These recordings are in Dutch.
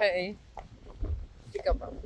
Hey. Ik heb hem.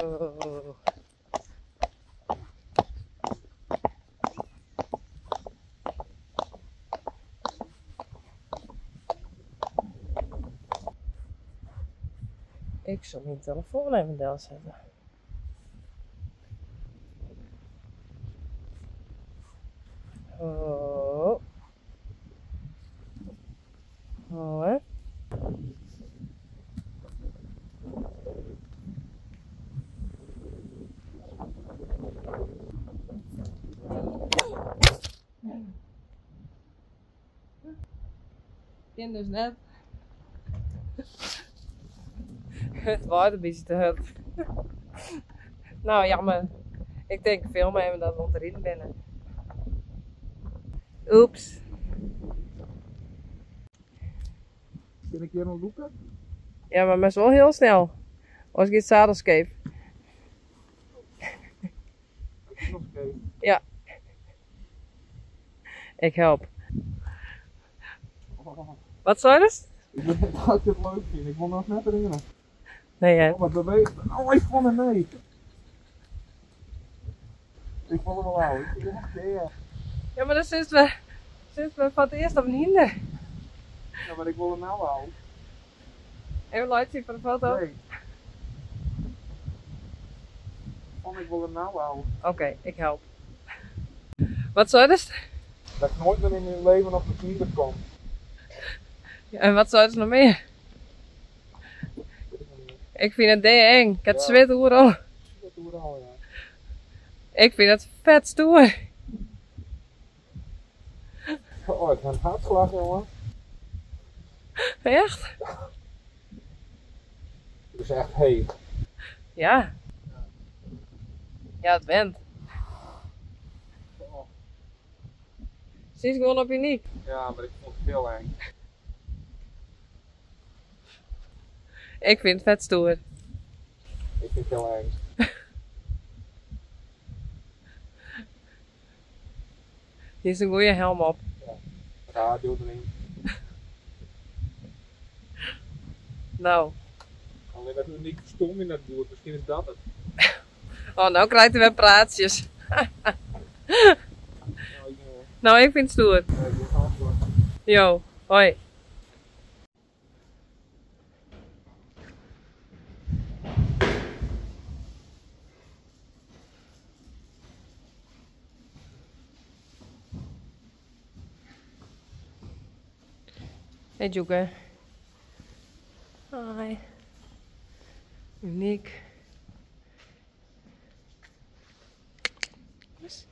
Oh. Ik zal mijn telefoon even daar zetten. Oh. Oh, hè? In dus net. Het wordt een beetje te hard. Nou, jammer. Ik denk film even dat we onderin binnen. Oeps. Kun ik hier nog lopen? Ja, maar is wel heel snel. Als ik het zadel scheef. Ja. Ik help. Wat zou je dus? Ik weet niet dat ik dit leuk vind. Ik wil nog net erin. Nee, hè? Oh, wat beweegt. Oh, ik vond het mee. Ik vond hem wel oud. Ja, maar dat sinds we van het eerst op een hinder. Ja, maar ik wil hem nou houden. Even laat zien voor de foto. Nee. Ik wil hem nou houden. Oké, ik help. Wat zou je dus? Dat ik nooit meer in mijn leven op de knieën kom. Ja, en wat zou je dus nog meer? Ik vind het eng. Ik heb het zweet overal. Ja. Ik vind het vet stoer. Oh, ik heb een hartslag, jongen. Echt? Het is echt heet. Ja. Ja, het bent. Zie je gewoon op je nek. Ja, maar ik vond het heel eng. Ik vind het vet stoer. Ik vind het heel eng. Hier is een goede helm op. Ja, doe het niet. Nou. Alleen dat uniek stom in dat boer, misschien is dat het. Oh, nou krijgt hij weer praatjes. Nou, ik vind het stoer. Yo, hoi. Hey Joeke. Hi. Uniek. Dus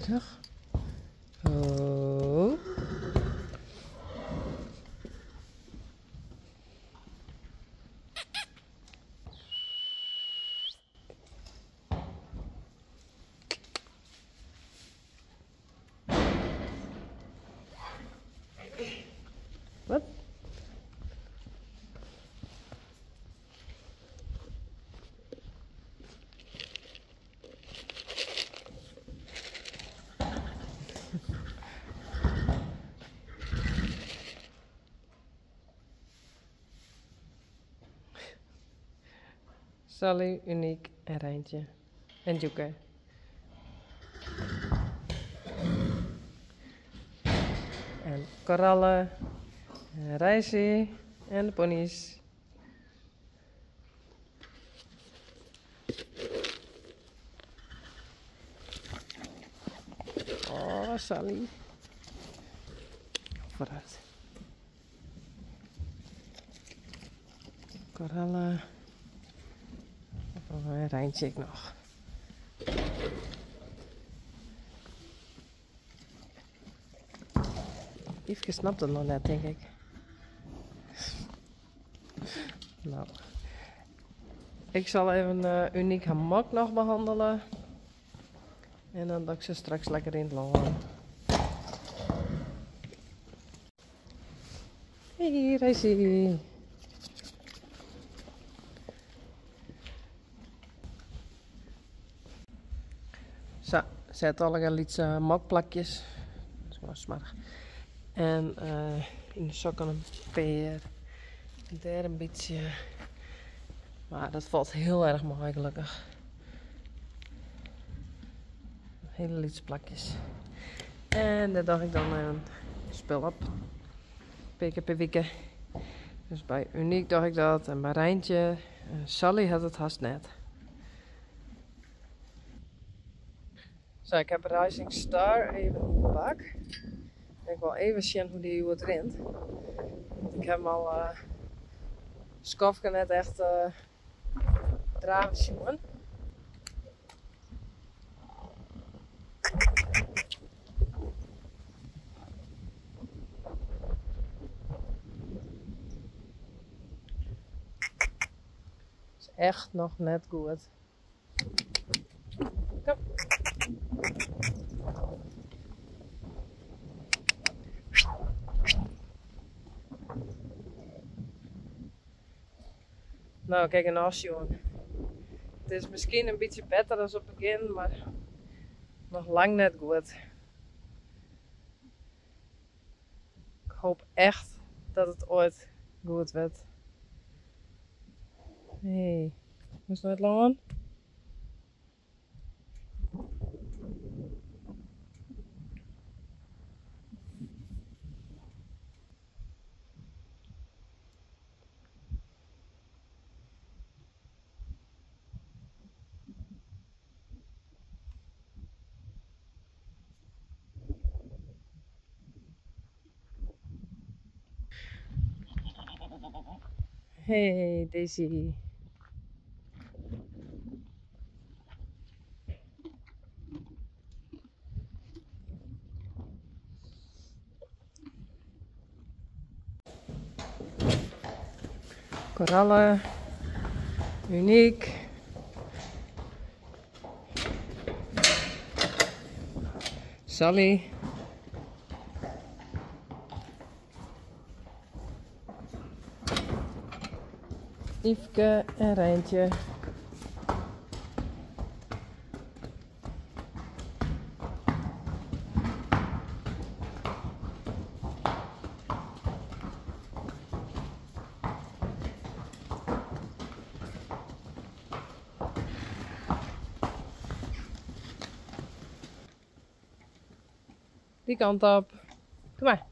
terug. Oh. Sally, Uniek en Rijntje. En Joeke. En Coralle. En Rijssie. En de ponies. Oh, Sally. Vooruit. Coralle. Oh, en Rijntje ik nog. Yveske snapt het nog net, denk ik. Nou. Ik zal even Uniek haar mak nog behandelen. En dan dat ik ze straks lekker in het lopen. Hey, Rijssie. Zo, zet al iets makplakjes. Dat is wel smarig. En in de sokken een peer. Daar een beetje. Maar dat valt heel erg mooi gelukkig. Hele lietse plakjes. En daar dacht ik dan een spul op. Een keer per week. Dus bij Uniek dacht ik dat. En bij Rijntje. Sally had het haast net. Zo, ik heb Rising Star even in de bak. Ik wil even zien hoe die wordt rint. Ik heb hem al Skofke net echt draven zien. Is echt nog net goed. Kom. Nou, kijk een asje, jongen. Het is misschien een beetje beter dan op het begin, maar nog lang net goed. Ik hoop echt dat het ooit goed wordt. Hey, hoe is het lang? Hey, Daisy. Coralle. Uniek. Sally. Yveske en Rijntje. Die kant op. Kom maar.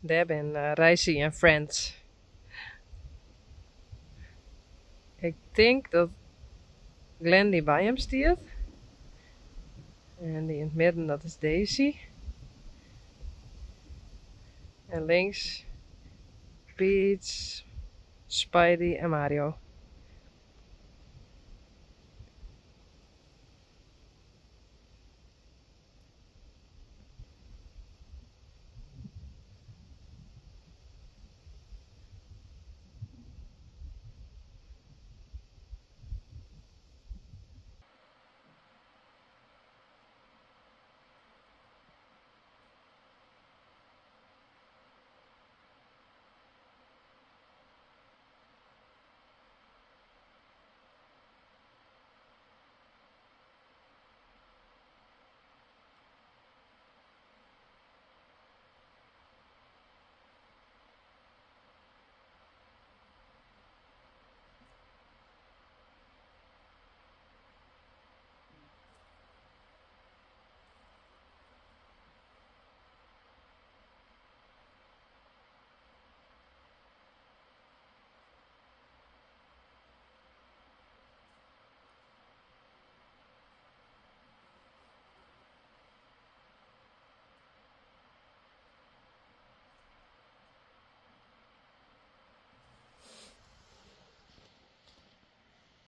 Daar ben Reisy en Friends. Ik denk dat Glenn die bij hem stiert. En die in het midden, dat is Daisy. En links Peach, Spidey en Mario.